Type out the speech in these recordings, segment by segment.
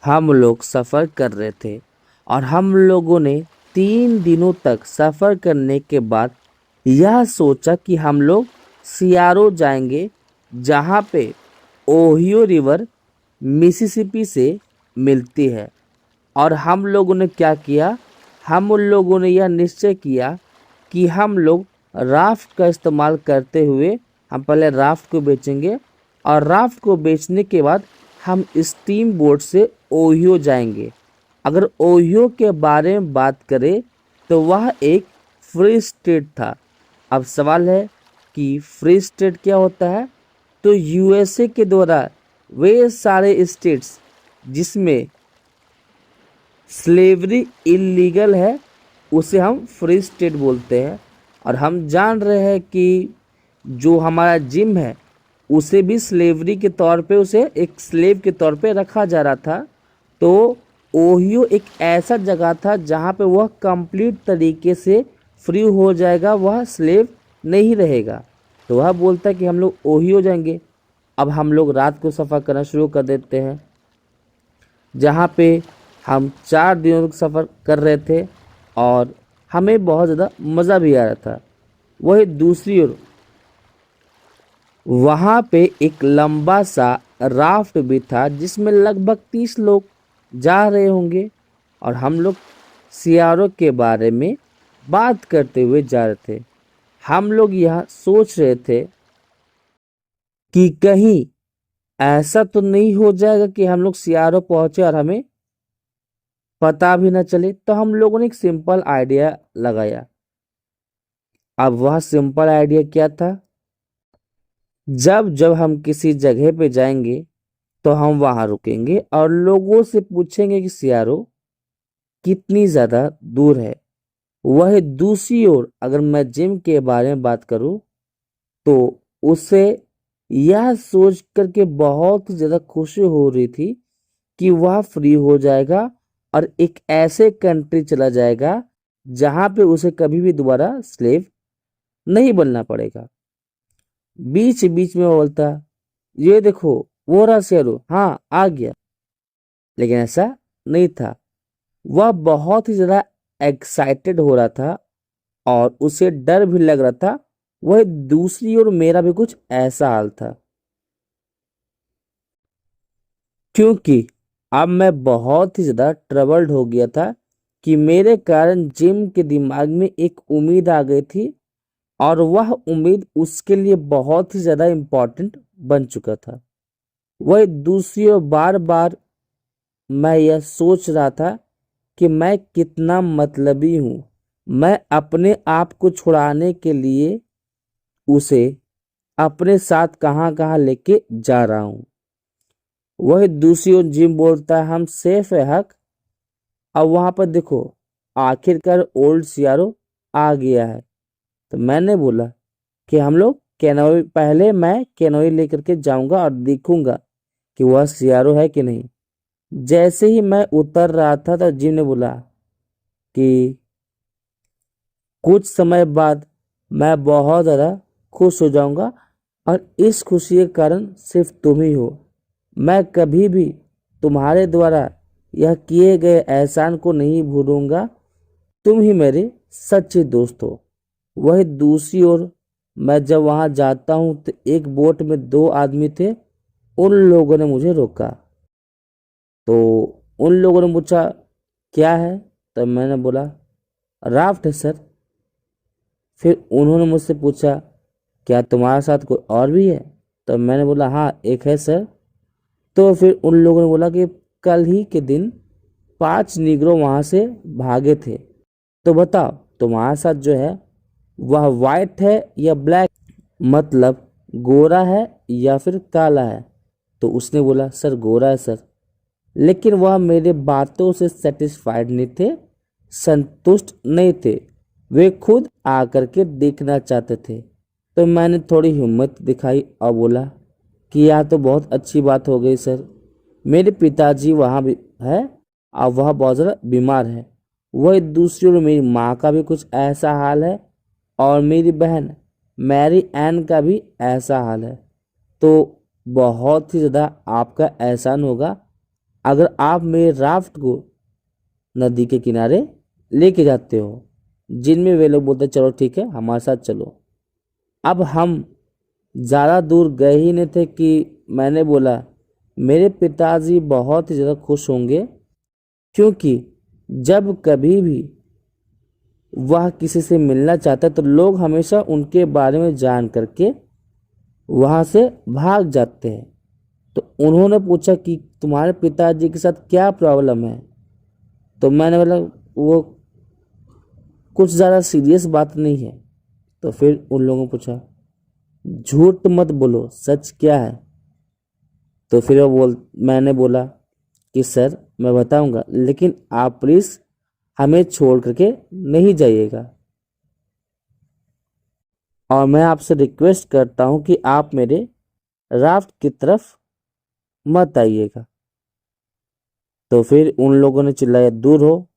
हम लोग सफ़र कर रहे थे और हम लोगों ने 3 दिनों तक सफ़र करने के बाद यह सोचा कि हम लोग सियारो जाएंगे, जहाँ पे ओहियो रिवर मिसिसिपी से मिलती है। और हम लोगों ने क्या किया, हम उन लोगों ने यह निश्चय किया कि हम लोग राफ्ट का इस्तेमाल करते हुए हम पहले राफ्ट को बेचेंगे और राफ्ट को बेचने के बाद हम स्टीम बोट से ओहियो जाएंगे। अगर ओहियो के बारे में बात करें तो वह एक फ्री स्टेट था। अब सवाल है कि फ्री स्टेट क्या होता है। तो यूएसए के द्वारा वे सारे स्टेट्स जिसमें स्लेवरी इलीगल है उसे हम फ्री स्टेट बोलते हैं। और हम जान रहे हैं कि जो हमारा जिम है उसे भी स्लेवरी के तौर पे, उसे एक स्लेव के तौर पे रखा जा रहा था। तो ओहियो एक ऐसा जगह था जहाँ पे वह कंप्लीट तरीके से फ्री हो जाएगा, वह स्लेव नहीं रहेगा। तो वह बोलता है कि हम लोग ओहियो जाएंगे। अब हम लोग रात को सफ़र करना शुरू कर देते हैं, जहाँ पे हम 4 दिनों तक सफ़र कर रहे थे और हमें बहुत ज़्यादा मज़ा भी आ रहा था। वही दूसरी ओर वहाँ पे एक लंबा सा राफ्ट भी था जिसमें लगभग 30 लोग जा रहे होंगे और हम लोग सियारों के बारे में बात करते हुए जा रहे थे। हम लोग यह सोच रहे थे कि कहीं ऐसा तो नहीं हो जाएगा कि हम लोग सियारों पहुंचे और हमें पता भी ना चले। तो हम लोगों ने एक सिंपल आइडिया लगाया। अब वह सिंपल आइडिया क्या था, जब जब हम किसी जगह पे जाएंगे तो हम वहां रुकेंगे और लोगों से पूछेंगे कि सियारो कितनी ज़्यादा दूर है। वह दूसरी ओर अगर मैं जिम के बारे में बात करूं तो उसे यह सोच करके बहुत ज़्यादा खुशी हो रही थी कि वह फ्री हो जाएगा और एक ऐसे कंट्री चला जाएगा जहां पे उसे कभी भी दोबारा स्लेव नहीं बनना पड़ेगा। बीच बीच में वो बोलता, ये देखो वो रहा शेरू, हाँ आ गया। लेकिन ऐसा नहीं था। वह बहुत ही ज़्यादा एक्साइटेड हो रहा था और उसे डर भी लग रहा था। वह दूसरी ओर मेरा भी कुछ ऐसा हाल था, क्योंकि अब मैं बहुत ही ज़्यादा ट्रबल्ड हो गया था कि मेरे कारण जिम के दिमाग में एक उम्मीद आ गई थी और वह उम्मीद उसके लिए बहुत ही ज़्यादा इम्पोर्टेंट बन चुका था। वह दूसरी ओर बार बार मैं यह सोच रहा था कि मैं कितना मतलबी हूँ। मैं अपने आप को छुड़ाने के लिए उसे अपने साथ कहाँ कहाँ लेके जा रहा हूँ। वह दूसरी ओर जिम बोलता है हम सेफ है हक। अब वहां पर देखो आखिरकार ओल्ड सियारो आ गया है। तो मैंने बोला कि हम लोग कैनोई, पहले मैं कैनोई लेकर के जाऊंगा और देखूंगा कि वह सियारो है कि नहीं। जैसे ही मैं उतर रहा था तो जिम ने बोला कि कुछ समय बाद मैं बहुत ज़्यादा खुश हो जाऊंगा और इस खुशी के कारण सिर्फ तुम ही हो। मैं कभी भी तुम्हारे द्वारा यह किए गए एहसान को नहीं भूलूंगा। तुम ही मेरे सच्चे दोस्त हो। वही दूसरी ओर मैं जब वहां जाता हूं तो एक बोट में 2 आदमी थे। उन लोगों ने मुझे रोका। तो उन लोगों ने पूछा क्या है। तो मैंने बोला राफ्ट है सर। फिर उन्होंने मुझसे पूछा क्या तुम्हारे साथ कोई और भी है। तो मैंने बोला हाँ एक है सर। तो फिर उन लोगों ने बोला कि कल ही के दिन 5 निग्रो वहां से भागे थे। तो बताओ तुम्हारे साथ जो है वह वाइट है या ब्लैक, मतलब गोरा है या फिर काला है। तो उसने बोला सर गोरा है सर। लेकिन वह मेरे बातों से सेटिस्फाइड नहीं थे, संतुष्ट नहीं थे। वे खुद आकर के देखना चाहते थे। तो मैंने थोड़ी हिम्मत दिखाई और बोला कि यह तो बहुत अच्छी बात हो गई सर। मेरे पिताजी वहाँ भी है और वह बहुत ज़्यादा बीमार है। वह दूसरी ओर मेरी माँ का भी कुछ ऐसा हाल है और मेरी बहन मैरी एन का भी ऐसा हाल है। तो बहुत ही ज़्यादा आपका एहसान होगा अगर आप मेरे राफ्ट को नदी के किनारे लेके जाते हो। जिनमें वे लोग बोलते चलो ठीक है हमारे साथ चलो। अब हम ज़्यादा दूर गए ही नहीं थे कि मैंने बोला मेरे पिताजी बहुत ही ज़्यादा खुश होंगे, क्योंकि जब कभी भी वह किसी से मिलना चाहता है तो लोग हमेशा उनके बारे में जान करके वहाँ से भाग जाते हैं। तो उन्होंने पूछा कि तुम्हारे पिताजी के साथ क्या प्रॉब्लम है। तो मैंने बोला वो कुछ ज़्यादा सीरियस बात नहीं है। तो फिर उन लोगों ने पूछा झूठ मत बोलो, सच क्या है। तो फिर मैंने बोला कि सर मैं बताऊंगा, लेकिन आप प्लीज़ हमें छोड़ करके नहीं जाइएगा, और मैं आपसे रिक्वेस्ट करता हूं कि आप मेरे राफ्ट की तरफ मत आइएगा। तो फिर उन लोगों ने चिल्लाया दूर हो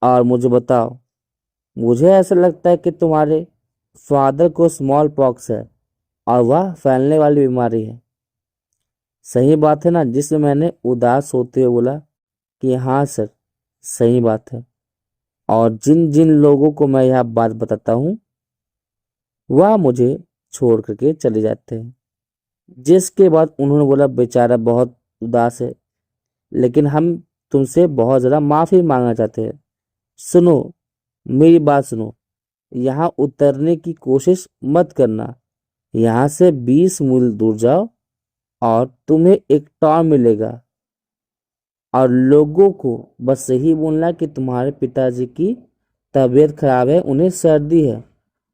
और मुझे बताओ, मुझे ऐसा लगता है कि तुम्हारे फादर को स्मॉल पॉक्स है और वह फैलने वाली बीमारी है। सही बात है ना। जिसमें मैंने उदास होते हुए बोला कि हाँ सर सही बात है। और जिन जिन लोगों को मैं यह बात बताता हूँ वह मुझे छोड़ करके चले जाते हैं। जिसके बाद उन्होंने बोला बेचारा बहुत उदास है, लेकिन हम तुमसे बहुत ज़्यादा माफ़ी मांगना चाहते हैं। सुनो, मेरी बात सुनो, यहाँ उतरने की कोशिश मत करना। यहाँ से 20 मील दूर जाओ और तुम्हें एक टॉर्न मिलेगा, और लोगों को बस यही बोलना कि तुम्हारे पिताजी की तबीयत खराब है, उन्हें सर्दी है,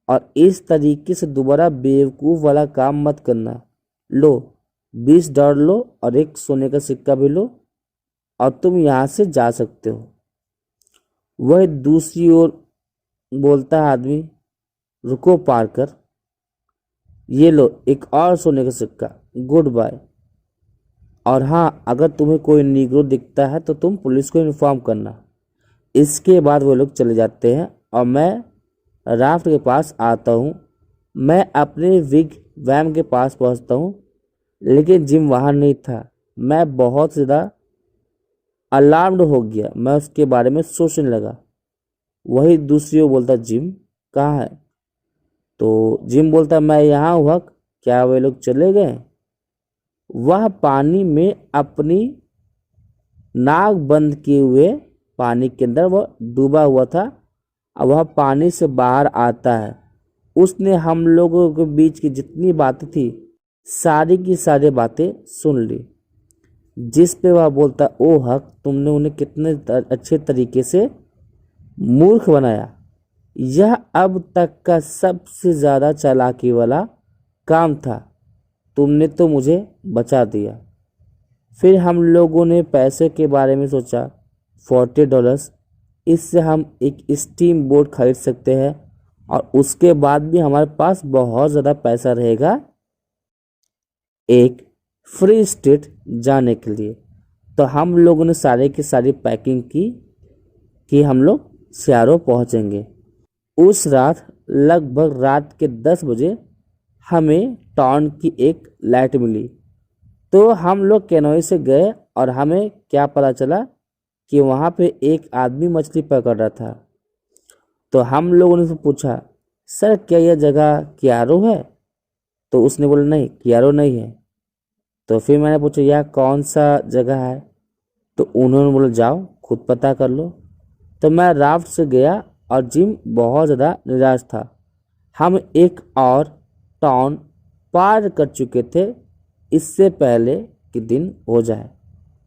और इस तरीके से दोबारा बेवकूफ़ वाला काम मत करना। लो, $20 लो और एक सोने का सिक्का भी लो और तुम यहाँ से जा सकते हो। वह दूसरी ओर बोलता है आदमी, रुको पार्कर, ये लो एक और सोने का सिक्का, गुड बाय। और हाँ, अगर तुम्हें कोई नीग्रो दिखता है तो तुम पुलिस को इन्फॉर्म करना। इसके बाद वो लोग चले जाते हैं और मैं राफ्ट के पास आता हूँ। मैं अपने विग वैम के पास पहुँचता हूँ, लेकिन जिम वहाँ नहीं था। मैं बहुत ज़्यादा अलार्म्ड हो गया। मैं उसके बारे में सोचने लगा। वही दूसरी ओर बोलता जिम कहाँ है। तो जिम बोलता मैं यहाँ हुआ, क्या वे लोग चले गए। वह पानी में अपनी नाक बंद किए हुए पानी के अंदर वह डूबा हुआ था, और वह पानी से बाहर आता है। उसने हम लोगों के बीच की जितनी बातें थी सारी की सारी बातें सुन ली। जिस पे वह बोलता ओ हक, तुमने उन्हें कितने अच्छे तरीके से मूर्ख बनाया। यह अब तक का सबसे ज़्यादा चालाकी वाला काम था। तुमने तो मुझे बचा दिया। फिर हम लोगों ने पैसे के बारे में सोचा। $40, इससे हम एक स्टीम बोट खरीद सकते हैं, और उसके बाद भी हमारे पास बहुत ज़्यादा पैसा रहेगा एक फ्री स्टेट जाने के लिए। तो हम लोगों ने सारे की सारी पैकिंग की कि हम लोग सियारो पहुंचेंगे। उस रात लगभग रात के 10 बजे हमें टाउन की एक लाइट मिली। तो हम लोग कैनोई से गए और हमें क्या पता चला कि वहाँ पे एक आदमी मछली पकड़ रहा था। तो हम लोगों ने उससे पूछा सर क्या यह जगह कियारो है। तो उसने बोला नहीं कियारो नहीं है। तो फिर मैंने पूछा यह कौन सा जगह है। तो उन्होंने बोला जाओ खुद पता कर लो। तो मैं राफ्ट से गया और जिम बहुत ज़्यादा निराश था। हम एक और टाउन पार कर चुके थे इससे पहले कि दिन हो जाए।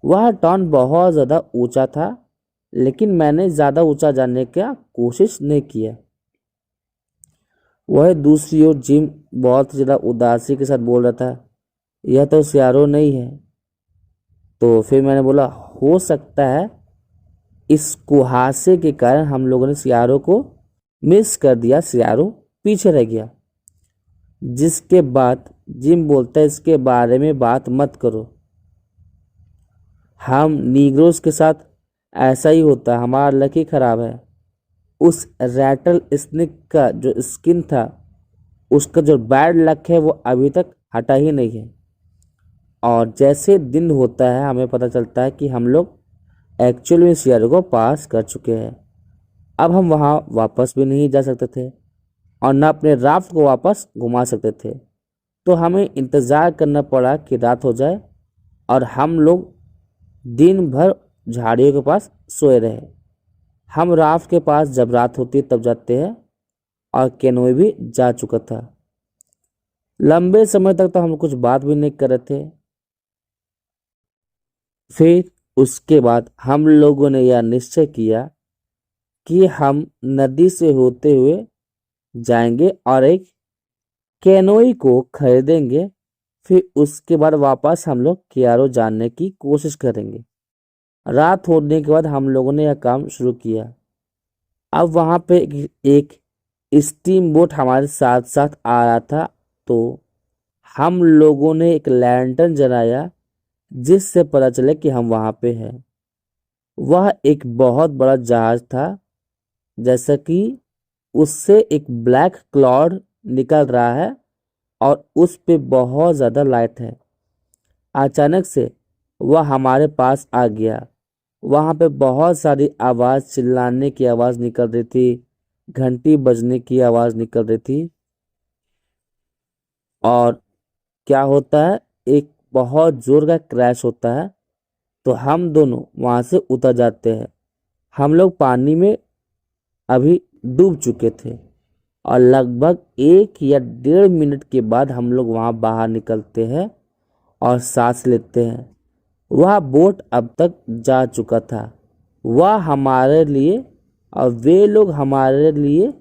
वह टाउन बहुत ज़्यादा ऊंचा था, लेकिन मैंने ज़्यादा ऊंचा जाने का कोशिश नहीं किया। वह दूसरी ओर जिम बहुत ज़्यादा उदासी के साथ बोल रहा था यह तो सियारो नहीं है। तो फिर मैंने बोला हो सकता है इस कुहासे के कारण हम लोगों ने सियारो को मिस कर दिया, सियारो पीछे रह गया। जिसके बाद जिम बोलता है इसके बारे में बात मत करो। हम नीग्रोस के साथ ऐसा ही होता है, हमारा लक ही खराब है। उस रैटल स्नेक का जो स्किन था उसका जो बैड लक है वो अभी तक हटा ही नहीं है। और जैसे दिन होता है हमें पता चलता है कि हम लोग एक्चुअल में सियारो को पास कर चुके हैं। अब हम वहाँ वापस भी नहीं जा सकते थे और न अपने राफ्ट को वापस घुमा सकते थे, तो हमें इंतज़ार करना पड़ा कि रात हो जाए और हम लोग दिन भर झाड़ियों के पास सोए रहे। हम राफ्ट के पास जब रात होती तब जाते हैं और कैनोए भी जा चुका था। लंबे समय तक तो हम कुछ बात भी नहीं कर रहे थे। फिर उसके बाद हम लोगों ने यह निश्चय किया कि हम नदी से होते हुए जाएंगे और एक कैनोई को खरीदेंगे। फिर उसके बाद वापस हम लोग कियारो जाने की कोशिश करेंगे। रात होने के बाद हम लोगों ने यह काम शुरू किया। अब वहाँ पे एक स्टीम बोट हमारे साथ साथ आ रहा था, तो हम लोगों ने एक लैंटर्न जलाया जिससे पता चले कि हम वहाँ पे हैं। वह एक बहुत बड़ा जहाज था, जैसा कि उससे एक ब्लैक क्लाउड निकल रहा है और उस पे बहुत ज़्यादा लाइट है। अचानक से वह हमारे पास आ गया। वहाँ पे बहुत सारी आवाज़, चिल्लाने की आवाज़ निकल रही थी, घंटी बजने की आवाज़ निकल रही थी। और क्या होता है, एक बहुत ज़ोर का क्रैश होता है, तो हम दोनों वहाँ से उतर जाते हैं। हम लोग पानी में अभी डूब चुके थे और लगभग 1 या 1.5 मिनट के बाद हम लोग वहाँ बाहर निकलते हैं और सांस लेते हैं। वह बोट अब तक जा चुका था। वह हमारे लिए और वे लोग हमारे लिए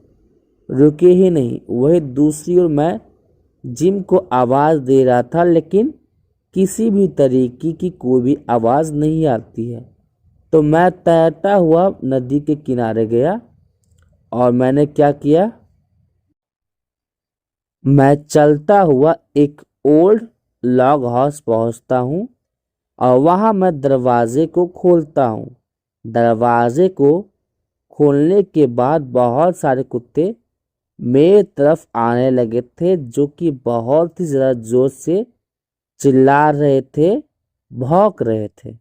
रुके ही नहीं। वही दूसरी ओर मैं जिम को आवाज़ दे रहा था, लेकिन किसी भी तरीके की कोई भी आवाज़ नहीं आती है। तो मैं तैरता हुआ नदी के किनारे गया और मैंने क्या किया, मैं चलता हुआ एक ओल्ड लॉग हाउस पहुंचता हूं और वहां मैं दरवाजे को खोलता हूं। दरवाजे को खोलने के बाद बहुत सारे कुत्ते मेरे तरफ आने लगे थे, जो कि बहुत ही ज़्यादा जोर से चिल्ला रहे थे, भौंक रहे थे।